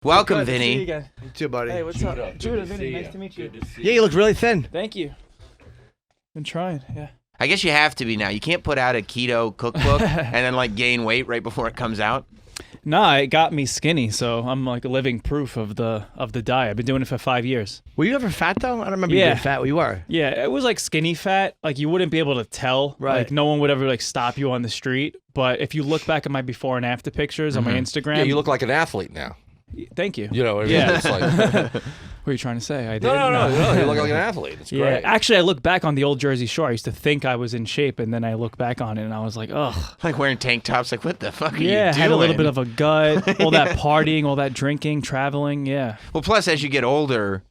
Welcome, Good to see Vinny. you again. You too, buddy. Hey, what's up? Judah, Vinny, nice to meet you. Yeah, you look really thin. Thank you. Been trying, yeah. I guess you have to be now. You can't put out a keto cookbook and then like gain weight right before it comes out. Nah, it got me skinny, so I'm like a living proof of the diet. I've been doing it for 5 years. Were you ever fat though? I don't remember you being fat. Well, you were. Yeah, it was like skinny fat. Like you wouldn't be able to tell. Right. Like no one would ever like stop you on the street. But if you look back at my before and after pictures on my Instagram, Yeah, you look like an athlete now. Thank you. You know what I mean? Yeah. It's like, What are you trying to say? I did. no, you look like an athlete. It's Yeah, great. actually, I look back on the old Jersey Shore. I used to think I was in shape, and then I look back on it, and I was like, ugh. Like wearing tank tops. Like, what the fuck are you Yeah, doing? had a little bit of a gut. All that partying, all that drinking, traveling. Yeah, Well, plus as you get older.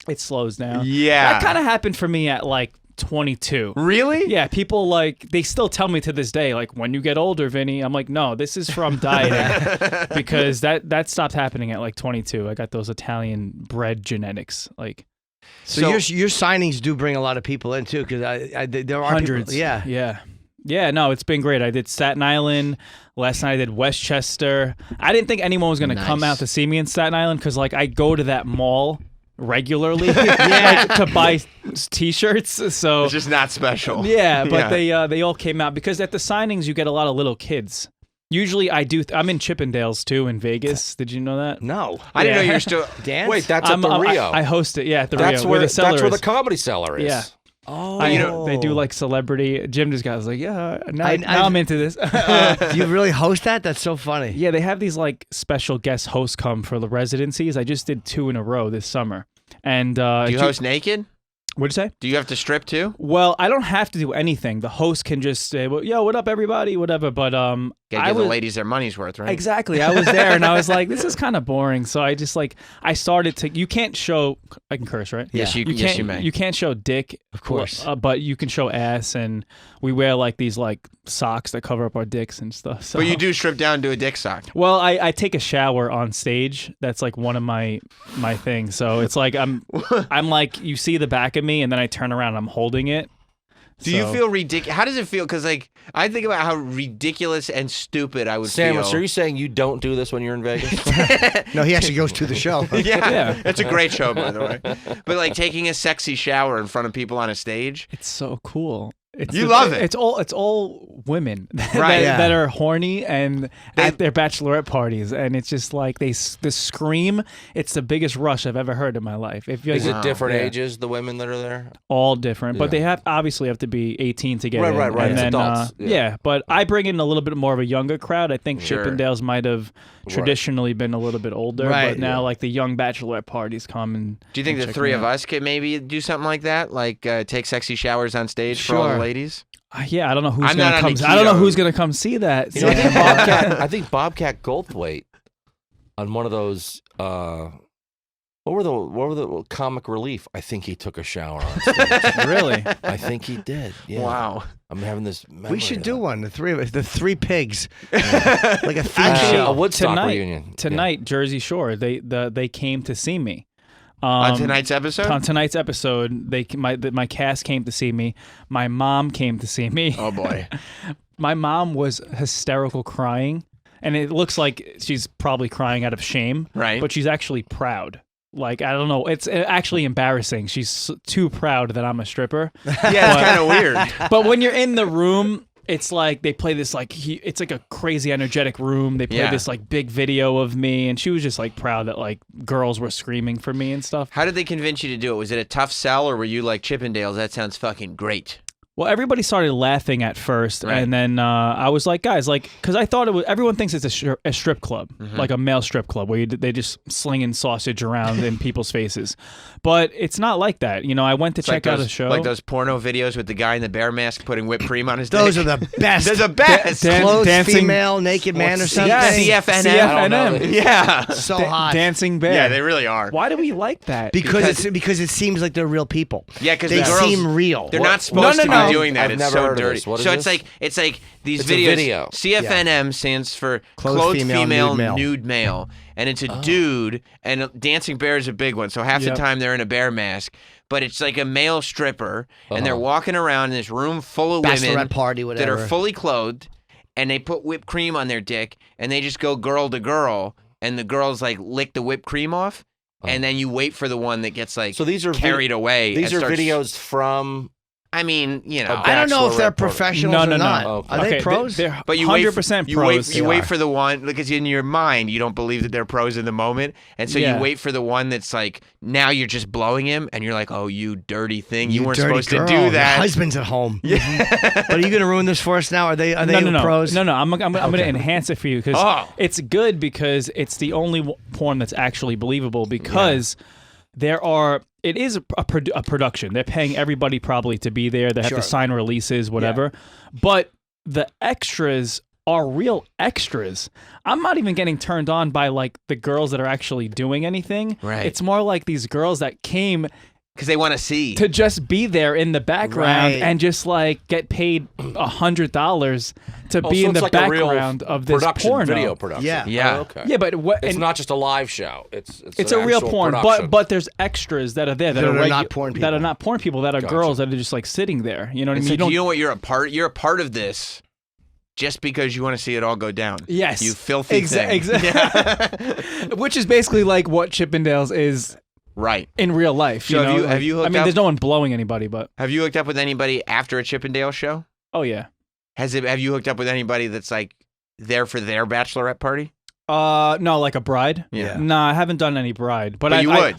it slows down. Yeah. That kind of happened for me at like 22. Really? Yeah, people like they still tell me to this day, like when you get older, Vinny. I'm like, no, this is from dieting because that stopped happening at like 22. I got those Italian bred genetics, like. So your signings do bring a lot of people in too, because there are Hundreds. People, Yeah, no, it's been great. I did Staten Island. Last night I did Westchester. I didn't think anyone was going to come out to see me in Staten Island because, like, I go to that mall regularly like, to buy T-shirts. So It's just not special. yeah, but they all came out because at the signings you get a lot of little kids. Usually I do. I'm in Chippendales too in Vegas. Did you know that? No. I didn't know Yeah. you were still. Dance? Wait, that's at the Rio. I host it. Yeah, at the that's Rio. where the cellar that's where the is. Comedy Cellar is. Yeah. Oh. They do like celebrity. Jim just got was like, yeah, now I- I'm into this. Do you really host that? That's so funny. Yeah, they have these like special guest hosts come for the residencies. I just did 2 in a row this summer. And Do you host naked? What'd you say? Do you have to strip too? Well, I don't have to do anything. The host can just say, well, yo, what up, everybody? Whatever. But Gotta give the ladies their money's worth, right? Exactly. I was there and I was like, this is kind of boring. So I just like, I started to, you can't show, I can curse, right? Yes, you may. You can't show dick. Of course. But you can show ass, and we wear like these like socks that cover up our dicks and stuff. So. But you do strip down to a dick sock. Well, I take a shower on stage. That's like one of my things. So it's like I'm like, you see the back of me and then I turn around and I'm holding it. Do you feel ridiculous? How does it feel? Because like I think about how ridiculous and stupid I would Sam, feel. so are you saying you don't do this when you're in Vegas? No, he actually goes to the show. Yeah, it's a great show, by the way. But like taking a sexy shower in front of people on a stage. It's so cool. You love it. It's all women Right, that are horny and at their bachelorette parties, and it's just like the scream. It's the biggest rush I've ever heard in my life. Is it different Yeah. ages, the women that are there? All different, but Yeah. they obviously have to be 18 to get in. Right. And It's then, adults. Yeah, but I bring in a little bit more of a younger crowd. I think Sure. Chippendales might have traditionally been a little bit older, Right, but now like the young bachelorette parties come and. Do you think the check three me of out. us could maybe do something like that? Like take sexy showers on stage for all the Sure. ladies? Yeah, I don't know who's I'm gonna not come. on the I don't know keto. who's gonna come see that. You know, I think Bobcat Goldthwait on one of those. What were the comic relief? I think he took a shower on stage. Really? I think he did. Yeah. Wow. I'm having this. Memory We should of do that. one. The three of us, the three pigs, like a theme Actually, show. A Woodstock tonight, reunion. Tonight, Jersey Shore. They came to see me. On tonight's episode? On tonight's episode, my cast came to see me. My mom came to see me. Oh boy. My mom was hysterical crying, and it looks like she's probably crying out of shame. Right. But she's actually proud. Like, I don't know. It's actually embarrassing. She's too proud that I'm a stripper. Yeah, it's kind of weird. But when you're in the room, it's like they play this like it's like a crazy energetic room. They play this like big video of me, and she was just like proud that like girls were screaming for me and stuff. How did they convince you to do it? Was it a tough sell, or were you like Chippendales? That sounds fucking great. Well, everybody started laughing at first, Right. and then I was like, guys, like, because I thought it was. Everyone thinks it's a strip club, like a male strip club, where they just slinging sausage around in people's faces, but it's not like that. You know, I went to check out a show, Like those porno videos with the guy in the bear mask putting whipped cream on his Those dick. are the best. They're the best. Clothes, dancing- female, naked man or something. Yes. CFNM. I don't know. CFNM. Yeah. So hot. Dancing bear. Yeah, they really are. Why do we like that? because it seems like they're real people. Yeah, because they the girls seem real. They're not supposed No, to no. be doing that. I've It's never so heard of dirty. this. What is So this? it's like these It's a videos. video. CFNM stands for Clothed clothed female, female, nude male. nude male, and it's a dude. And dancing bear is a big one. So half the Yep. time they're in a bear mask. But it's like a male stripper, and they're walking around in this room full of women Bachelorette party, that whatever. are fully clothed, and they put whipped cream on their dick, and they just go girl to girl. and the girls like lick the whipped cream off, and then you wait for the one that gets like So these are carried away. These and are starts- videos from. I mean, you know, I don't know if they're Bachelorette party. professionals No. or not. Okay. Are they pros? They're but you 100% wait, pros. You wait for the one because in your mind you don't believe that they're pros in the moment, and so Yeah. you wait for the one that's like now you're just blowing him, and you're like, oh, you dirty thing, you weren't dirty supposed girl. to do that. Your husband's at home. Yeah. But are you going to ruin this for us now? Are they No. pros? No. I'm going to enhance it for you because Oh. it's good because it's the only porn that's actually believable because it is a production. They're paying everybody probably to be there. They have Sure. to sign releases, whatever. But the extras are real extras. I'm not even getting turned on by like the girls that are actually doing anything. Right. It's more like these girls that came Because they want to see. to just be there in the background Right. and just like get paid $100 to be so in the it's like a real background of this production, porno. video production. Yeah. Yeah. Oh, okay. Yeah, but what? It's and not just a live show. It's it's an a real actual porn, production. but there's extras that are there that That are are not porn that people. are not porn people that are Gotcha. girls that are just like sitting there. You know what I And mean? so do you know what you're a part? You're a part of this, just because you want to see it all go down. Yes. You filthy thing. Exactly. Which is basically like what Chippendales is Right. in real life. So you have know? you- have you I hooked mean, up- there's no one blowing anybody, but Have you hooked up with anybody after a Chippendale show? oh yeah. Have you hooked up with anybody that's like there for their bachelorette party? No, like a bride. Yeah. No, I haven't done any bride, but But you would.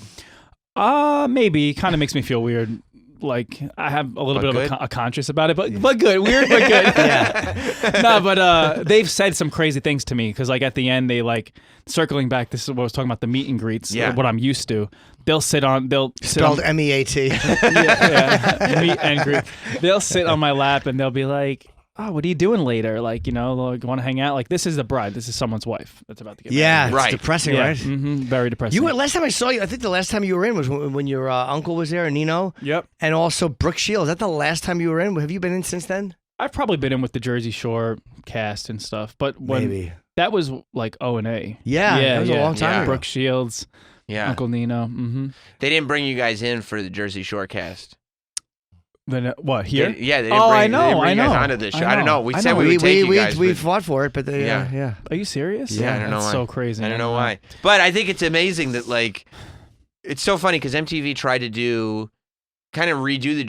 Maybe. Kind of makes me feel weird. Like I have a little But bit of good? a conscience about it, but good, weird, but good. Yeah. No, but they've said some crazy things to me because like at the end they like circling back. This is what I was talking about, the meet and greets. Yeah. What I'm used to. They'll sit on. Spelled MEAT. yeah, meet and greet. They'll sit on my lap and they'll be like, "Oh, what are you doing later? Like, you know, like, want to hang out? Like, this is the bride. This is someone's wife that's about to get Yeah, married." it's Right. depressing, Yeah. right? Very depressing. You were last time I saw you. I think the last time you were in was when your uncle was there, Nino, Yep. and also Brooke Shields. Is that the last time you were in? Have you been in since then? I've probably been in with the Jersey Shore cast and stuff, but when Maybe. that was like O&A. Yeah, that was a long time Yeah. ago. Brooke Shields, Yeah. Uncle Nino. Mm-hmm. They didn't bring you guys in for the Jersey Shore cast. Then what here? They didn't Oh, bring, I they know, didn't bring I you guys know. onto this show. I I don't know. know. We I said know. we would take you guys. we but fought for it, but yeah. Are you serious? Yeah, I don't know that's why. so crazy. I don't know why. But I think it's amazing that like it's so funny because MTV tried to kind of redo the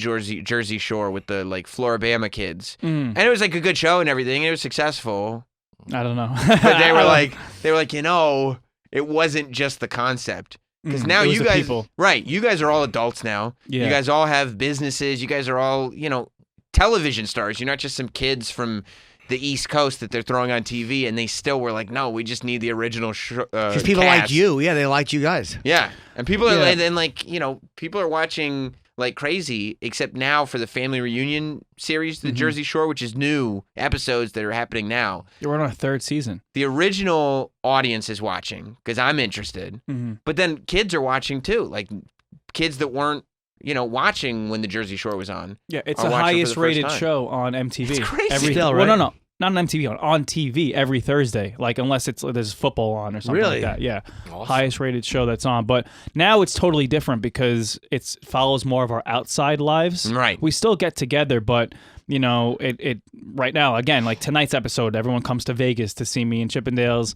Jersey Shore with the like Floribama kids. Mm, And it was like a good show and everything. And it was successful. I don't know. But they were like, you know, it wasn't just the concept. Because now it was you the guys, people. right? You guys are all adults now. Yeah. You guys all have businesses. You guys are all, you know, television stars. You're not just some kids from the East Coast that they're throwing on TV, and they still were like, no, we just need the original. Because people cast. liked you. Yeah, they liked you guys. Yeah, and people are, Yeah. and then like you know, people are watching like crazy. Except now for the family reunion series, the Jersey Shore, which is new episodes that are happening now. We're on our third season. The original audience is watching because I'm interested, Mm-hmm. but then kids are watching too, like kids that weren't, you know, watching when the Jersey Shore was on. Yeah, it's I'll the watch it for the highest first rated time. show on MTV. It's crazy. Every, Still, Well, right? no, not on MTV, on TV every Thursday. Like unless there's football on or something Really? like that. Yeah, Awesome. highest rated show that's on. But now it's totally different because it follows more of our outside lives. Right. We still get together, but you know, it right now again, like tonight's episode, everyone comes to Vegas to see me and Chippendales.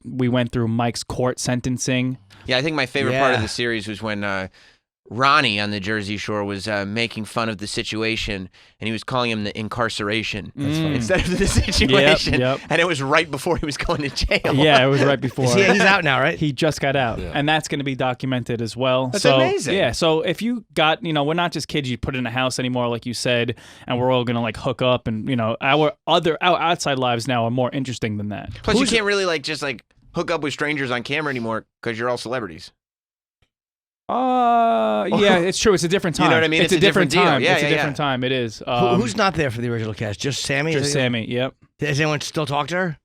We went through Mike's court sentencing. Yeah, I think my favorite part of Yeah. the series was when Ronnie on the Jersey Shore was making fun of the situation, and he was calling him the incarceration instead of the situation. yep. And it was right before he was going to jail. Yeah, it was right before. He's out now, right? He just got out, Yeah. and that's going to be documented as well. That's so, amazing. Yeah, so if you got, you know, we're not just kids you put in a house anymore, like you said, and we're all going to like hook up, and you know, our outside lives now are more interesting than that. Plus, you can't really like just like hook up with strangers on camera anymore because you're all celebrities. Yeah, it's true. It's a different time. You know what I mean? It's It's a different deal. time. Yeah, it's yeah, a different time. It is. Who's not there for the original cast? Just Sammy? Just Sammy? Yep. Does anyone still talk to her?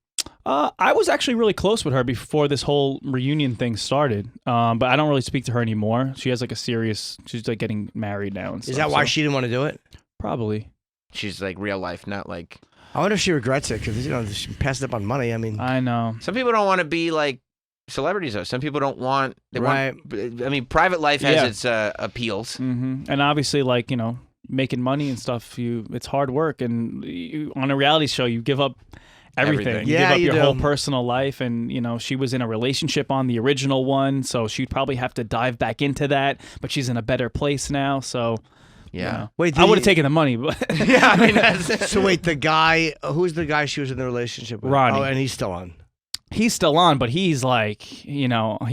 I was actually really close with her before this whole reunion thing started, but I don't really speak to her anymore. She has like she's like getting married now. And Is stuff, that why so- she didn't want to do it? Probably. She's like real life, not like. I wonder if she regrets it because, you know, she passed up on money. I mean, I know. Some people don't want to be like celebrities though. Some people don't want. They Right. want. I mean, private life has Yeah. its appeals. Hmm. And obviously, like, you know, making money and stuff, it's hard work. And on a reality show, you give up everything. You Yeah, give up you your do. whole personal life, and she was in a relationship on the original one, so she'd probably have to dive back into that. But she's in a better place now, so Yeah. Wait, I would have taken the money, but Yeah, I mean, that's, So wait, the guy, who's the guy she was in the relationship with? Ronnie. Oh, and he's still on. he's still on. But he's like, he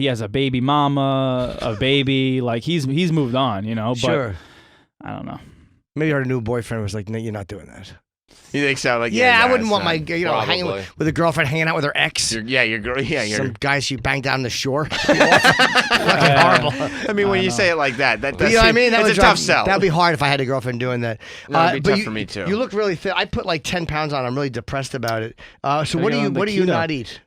has a baby mama, a baby. Like he's moved on, But Sure. I don't know. Maybe her new boyfriend was like, "No, you're not doing that." you think so? Like, Yeah, I nah, wouldn't it's want not. my, hanging Probably. with a girlfriend hanging out with her ex. Your girl. Yeah, you're. Some guy she banged down the shore. Fucking horrible. I mean, when you say it like that, that does You know what I seem- mean? That it's would a tough sell. That'd be hard if I had a girlfriend doing that. That'd be but tough for me too. You look really thin. I put like 10 pounds on. I'm really depressed about it. So Gotta go on the what do you keto. not eat?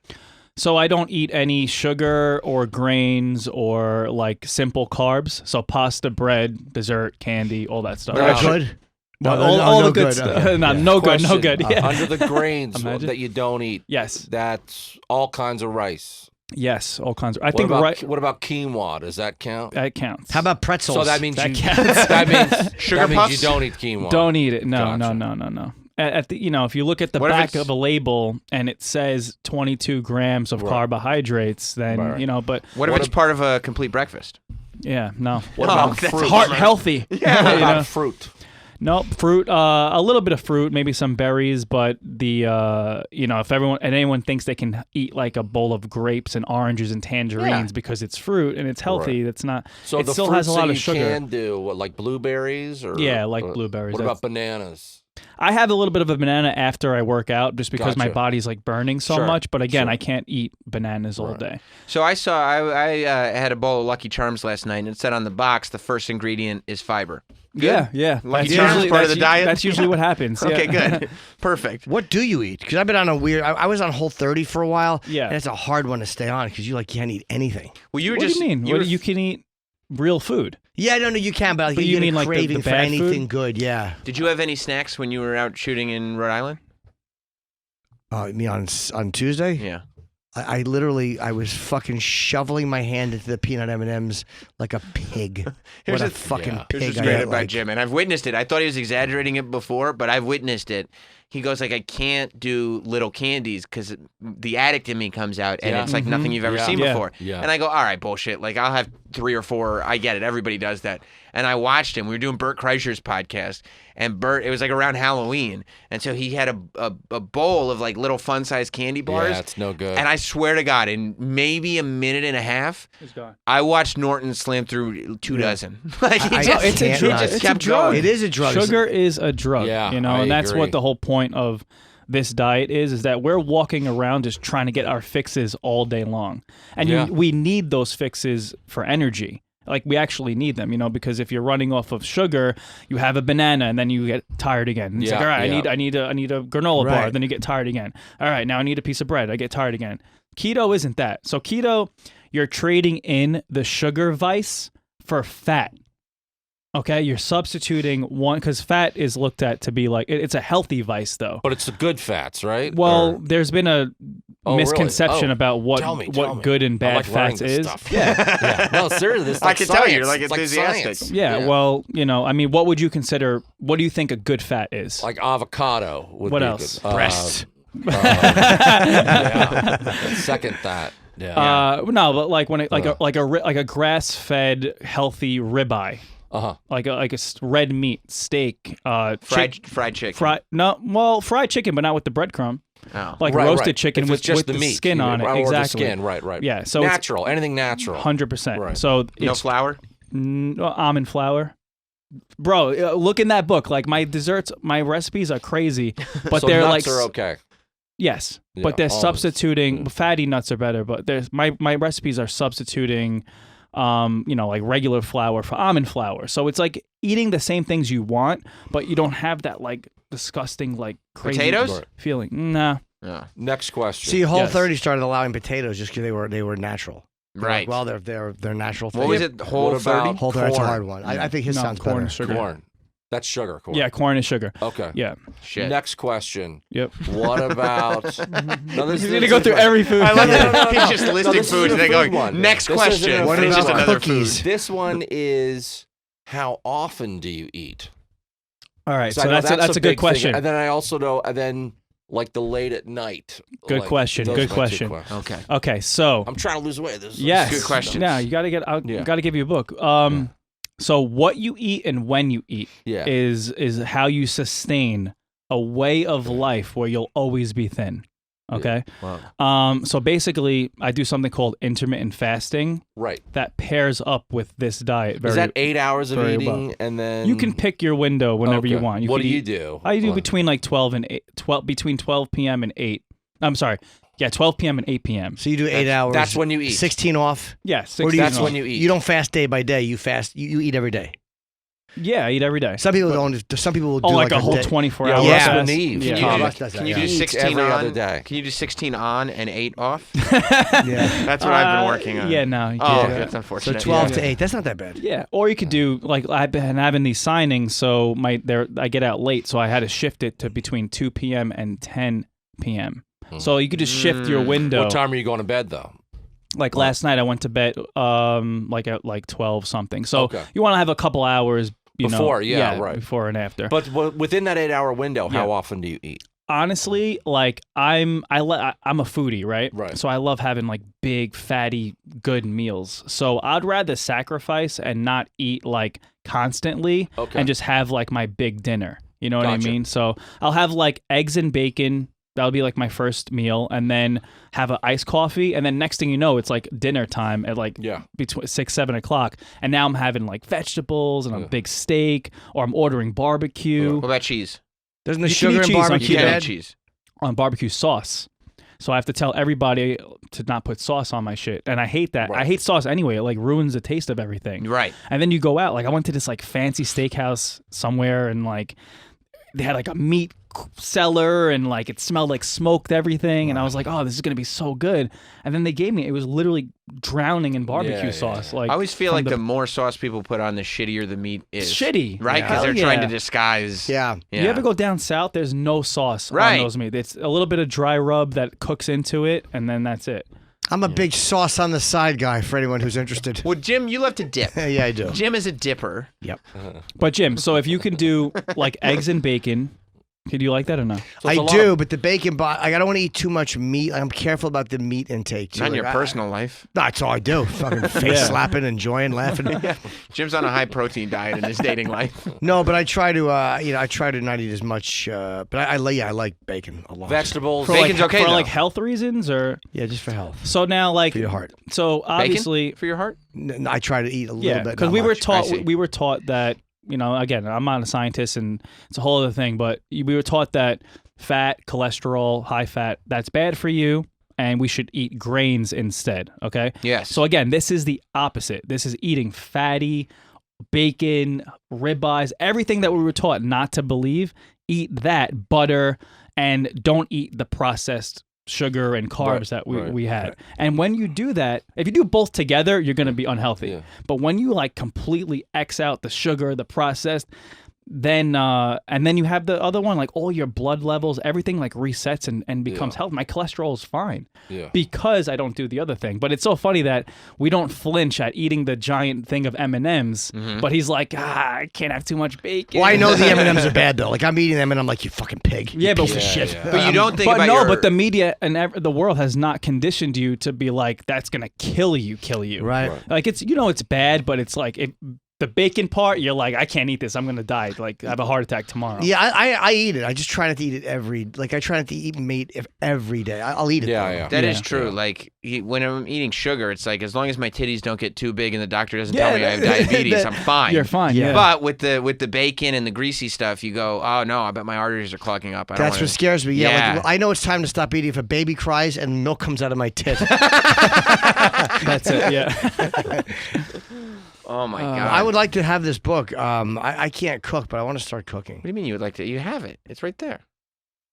So I don't eat any sugar or grains or like simple carbs. So pasta, bread, dessert, candy, all that stuff. They're Wow. good. Well, No, all no the good good. stuff. Okay. No, no good, no Question, good. Yeah. Under the grains Imagine. that you don't eat, Yes, that's all kinds of rice. yes, all kinds of. I What think about, right. what about quinoa? Does that count? That counts. How about pretzels? So that means That you counts. that means Sugar that means puffs? you don't eat quinoa. Don't eat it. No, Gotcha. no. At the, if you look at the What if back it's- of a label and it says 22 grams of Right. carbohydrates, then Right. But What if What it's ab- part of a complete breakfast? yeah, no. What Oh, about that's fruit? Heart healthy. Yeah. What You about know? fruit? No, fruit, a little bit of fruit, maybe some berries, but the if anyone thinks they can eat like a bowl of grapes and oranges and tangerines because it's fruit and it's healthy, that's not. So it the still fruits has a lot that of you sugar. can do, what, like blueberries or Yeah, like blueberries. What That's- about bananas? I have a little bit of a banana after I work out just because my Gotcha. body's like burning so Sure, much, but again, sure. I can't eat bananas all Right. day. So I had a bowl of Lucky Charms last night, and it said on the box the first ingredient is fiber. Good? Yeah. Lucky That's Charms usually- part of the that's diet? That's usually what happens. Yeah. Okay, good, perfect. What do you eat? Because I've been on a weird. I was on Whole30 for a while. Yeah. and it's a hard one to stay on because you can't eat anything. Well, you were What just do you mean? You can eat real food. Yeah, no, you can, but, But you you get mean a like the craving for bad anything food? good. Yeah. Did you have any snacks when you were out shooting in Rhode Island? You mean on Tuesday? Yeah. I literally was fucking shoveling my hand into the peanut M&Ms like a pig. Here's What a the- fucking yeah. It was pig just I great ate, about like. Jim, and I've witnessed it. I thought he was exaggerating it before, but I've witnessed it. He goes like, I can't do little candies because the addict in me comes out, and Yeah. it's like nothing you've ever Yeah. seen Yeah. before. Yeah. And I go, all right, bullshit. Like I'll have 3 or 4. I get it. Everybody does that. And I watched him. We were doing Bert Kreischer's podcast, and Bert. It was like around Halloween, and so he had a bowl of like little fun-sized candy bars. Yeah, it's no good. And I swear to God, in maybe a minute and a half, It's gone. I watched Norton slam through 2 dozen. Like he I just, it's a he drug. just It's kept going. It is a drug. Sugar is a drug. Yeah, and I that's agree. what the whole point of this diet is that we're walking around just trying to get our fixes all day long, and Yeah. we need those fixes for energy. Like we actually need them, because if you're running off of sugar, you have a banana and then you get tired again. And it's like, Yeah, all right, yeah. I need a granola bar. Right. Then you get tired again. All right, now I need a piece of bread. I get tired again. Keto isn't that. So keto, you're trading in the sugar vice for fat. Okay, you're substituting one because fat is looked at to be like it's a healthy vice though. But it's the good fats, right? Well, Or- there's been a Oh, really? misconception Oh, about tell me. what good and I bad like learning fats this is. stuff. Yeah. Yeah. No, seriously, this is I like can tell you, science. you're like It's enthusiastic. science. Yeah, well, I mean, what would you consider? What do you think a good fat is? Like avocado. Would What be else? Good. Breast. Yeah. Second that. Yeah. No, but like when it, like a grass-fed healthy ribeye, Uh-huh. like a red meat steak, fried chicken. fried chicken, but not with the breadcrumb. Oh. Like Right, roasted right. chicken If with it's just with the meat, skin on it. or Exactly. the skin, right. Yeah, so it's natural, anything natural. 100%. Right. So No it's flour? almond flour. Bro, look in that book. Like my desserts, my recipes are crazy, but So they're nuts like are okay. yes, Yeah, but they're almonds. substituting. Fatty nuts are better, but there's my recipes are substituting, like regular flour for almond flour. So it's like eating the same things you want, but you don't have that like disgusting like crazy Potatoes? feeling. Nah. Oh. Next question. See, Yes. Whole30 started allowing potatoes just because they were natural. They're Right. like, well, they're natural. What was things. it? Whole What about 30? Whole30, that's a corn? hard one. I think his No, sounds corn better. is sugar. corn. That's sugar corn. Yeah, corn is sugar. Okay. Yeah. Shit. Next question. Yep. What about? No, this He's is gonna go through every food. I love No, that. no, He's just no, listing this foods isn't and then a going, food one. next This isn't question. a What and it's about just another cookies? food. This one is how often do you eat? All right, 'Cause I so know that's a good big thing. question. And then I also know, and then like the late at night? Good Like, question. those Good are my two question. questions. Okay. Okay, so I'm trying to lose weight. This is yes, good questions. Now you got to get. Yeah. Got to give you a book. So what you eat and when you eat Yeah. is how you sustain a way of life where you'll always be thin. Okay. Wow. So basically, I do something called intermittent fasting Right. that pairs up with this diet. Is that 8 hours of very eating well. and then You can pick your window whenever you Okay. want. What could do you eat- do? I do Like- between like 12 and 8, between 12 p.m. and 8. I'm sorry. Yeah, 12 p.m. and 8 p.m. So you do 8 hours. That's when you eat. 16 off. Yeah, Or 6 do you- That's when you eat. You don't fast day by day. You fast. You eat every day. Yeah, I eat every day. Some people don't. Some people will do like a whole day. 24 Yeah, hour Russ fast. Neve. Yeah. Can you Oh, do, Russ does that, can you yeah. do He eats 16 every on? other day. Can you do 16 on and 8 off? Yeah. That's what I've been working on. Yeah, no. You Oh, can't do that's that. unfortunate. So 12 Yeah. to 8. That's not that bad. Yeah, or you could do like I've been having these signings, so I get out late, so I had to shift it to between 2 p.m. and 10 p.m. So you could just shift your window. What time are you going to bed though? Like last night, I went to bed like at like 12 something. So Okay. you want to have a couple hours Before, yeah, right. before and after. But within that 8 hour window, how Yeah. often do you eat? Honestly, like I'm a foodie, right? Right. So I love having like big, fatty, good meals. So I'd rather sacrifice and not eat like constantly Okay. and just have like my big dinner. You know what Gotcha. I mean? So I'll have like eggs and bacon. That'll be like my first meal, and then have an iced coffee, and then next thing you know, it's like dinner time at like Yeah. between 6-7 o'clock, and now I'm having like vegetables and a big steak, or I'm ordering barbecue What about cheese? Doesn't the You can sugar eat and cheese on barbecue You keto. can't bad? eat cheese. on barbecue sauce. So I have to tell everybody to not put sauce on my shit, and I hate that. Right. I hate sauce anyway. It like ruins the taste of everything. Right. And then you go out. Like I went to this like fancy steakhouse somewhere, and like they had like a meat cellar, and like it smelled like smoked everything, and I was like, oh, this is gonna be so good. And then they gave me, it was literally drowning in barbecue Yeah, sauce. yeah. Like I always feel from like the more sauce people put on, the shittier the meat is. It's shitty. Right? Yeah. Because they're Hell trying to yeah. disguise. Yeah. You ever go down south? There's no sauce Right. on those meat. It's a little bit of dry rub that cooks into it, and then that's it. I'm a big sauce on the side guy for anyone who's interested. Well, Jim, you love to dip. Yeah, I do. Jim is a dipper. Yep. But Jim, so if you can do like eggs and bacon, could you like that or no? So it's a I lot do, of- but the bacon, I don't want to eat too much meat. I'm careful about the meat intake too. Not in Like, your personal life. That's all I do. Fucking face slapping, enjoying, laughing. Jim's on a high protein diet in his dating life. No, but I try to, I try to not eat as much. But I like bacon a lot. Vegetables. For Bacon's like, okay, for though. like health reasons, or Yeah, just for health, so now like for your heart. so obviously Bacon for your heart? I try to eat a little yeah, bit. because not we were much. taught I see. we were taught that, you know, again, I'm not a scientist and it's a whole other thing, but we were taught that fat, cholesterol, high fat, that's bad for you, and we should eat grains instead. Okay. Yes. So again, this is the opposite. This is eating fatty, bacon, ribeyes, everything that we were taught not to believe. Eat that, butter, and don't eat the processed sugar and carbs that we had. right. And when you do that, if you do both together, you're going to be unhealthy. Yeah. But when you like completely X out the sugar, the processed, then and then you have the other one, like all your blood levels, everything like resets and becomes healthy. My cholesterol is fine Yeah. because I don't do the other thing. But it's so funny that we don't flinch at eating the giant thing of M&Ms, but he's like, I can't have too much bacon. Well, I know the M&Ms are bad though. Like I'm eating them and I'm like, you fucking pig. Yeah, you but- piece of shit. yeah. but you don't think But about no, your... but the media and the world has not conditioned you to be like, that's gonna kill you. Right. Like it's, you know, it's bad, but it's like the bacon part, you're like, I can't eat this. I'm gonna die. Like I have a heart attack tomorrow. Yeah, I eat it. I just try not to eat it I try not to eat meat every day. I'll eat it. Yeah, though. yeah. That is Yeah. true. Like when I'm eating sugar, it's like as long as my titties don't get too big and the doctor doesn't tell me I have diabetes, I'm fine. You're fine. Yeah. Yeah. But with the bacon and the greasy stuff, you go, oh no, I bet my arteries are clogging up. I don't That's wanna... what scares me. Yeah, Yeah. Like, I know it's time to stop eating if a baby cries and milk comes out of my tit. That's it. Yeah. Oh my god. I would like to have this book. I can't cook, but I want to start cooking. What do you mean you would like to? You have it. It's right there.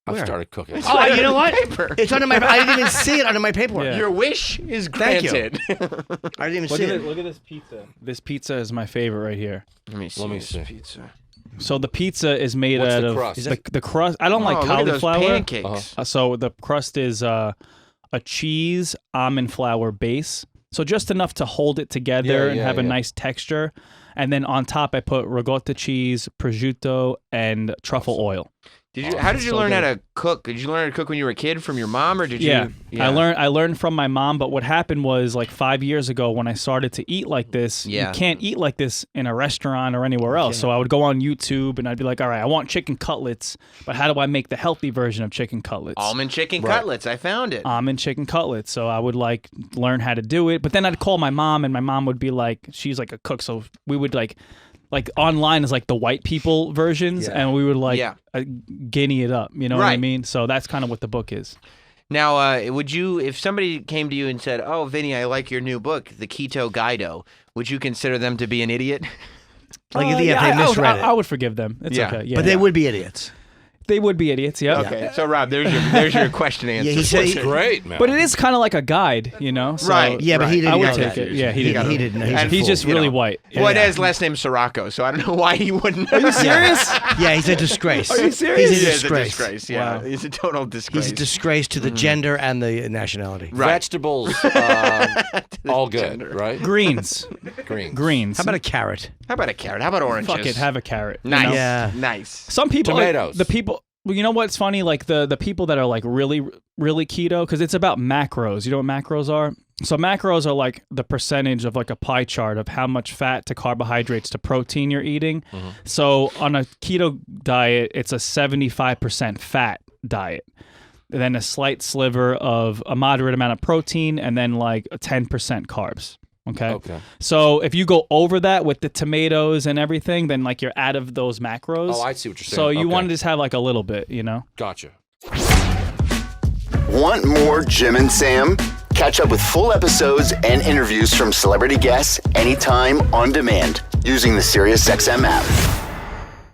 I've Where? started cooking. It's Oh, right you know on what? Paper. It's under my. I didn't even see it under my paperwork. Yeah. Your wish is Thank you. granted. I didn't even Look see at it. Look at this pizza. This pizza is my favorite right here. Let me see. Let me this see. Pizza. So the pizza is made What's out the of crust? the crust. I don't like Oh, look at those cauliflower. pancakes. So the crust is a cheese almond flour base. So just enough to hold it together Yeah, and yeah, have a yeah. nice texture. And then on top, I put ricotta cheese, prosciutto, and truffle oil. How did you So learn good. how to cook? Did you learn how to cook when you were a kid from your mom, or did Yeah. you? I learned from my mom, but what happened was like 5 years ago when I started to eat like this, you can't eat like this in a restaurant or anywhere else. So I would go on YouTube and I'd be like, all right, I want chicken cutlets, but how do I make the healthy version of chicken cutlets? Almond chicken cutlets. I found it. Almond chicken cutlets. So I would like learn how to do it, but then I'd call my mom and my mom would be like, she's like a cook. So we would like online is like the white people versions, and we would like guinea it up. You know what I mean? So that's kind of what the book is. Now, would you, if somebody came to you and said, "Oh, Vinny, I like your new book, The Keto Guido," would you consider them to be an idiot? Like if they misread it. I would forgive them. It's okay. Yeah, but they would be idiots. They would be idiots, yeah. Okay, so Rob, there's your question answer. Yeah, he said That's great, man. But it is kind of like a guide, you know? So, Right. Yeah, but he didn't I would know take that. it. Yeah, he didn't. He didn't know. And He's just really white. Well, it has last name Sirocco, so I don't know why he wouldn't. Are you serious? Yeah, he's a disgrace. Are you serious? He's He a is disgrace. a disgrace. Yeah, Wow. he's a total disgrace. He's a disgrace to the gender and the nationality. Right. Vegetables, all good, right? Greens. Greens. How about a carrot? How about a carrot? How about oranges? Fuck it, have a carrot. you Nice. know? Yeah. Nice. Some people, Tomatoes. the people. Well, you know what's funny? Like the people that are like really keto, because it's about macros. You know what macros are? So macros are like the percentage of like a pie chart of how much fat to carbohydrates to protein you're eating. Mm-hmm. So on a keto diet, it's a 75% fat diet. And then a slight sliver of a moderate amount of protein, and then like 10% carbs. Okay. So if you go over that with the tomatoes and everything, then like you're out of those macros. Oh, I see what you're saying. So you want to just have like a little bit, you know? Gotcha. Want more Jim and Sam? Catch up with full episodes and interviews from celebrity guests anytime on demand using the SiriusXM app.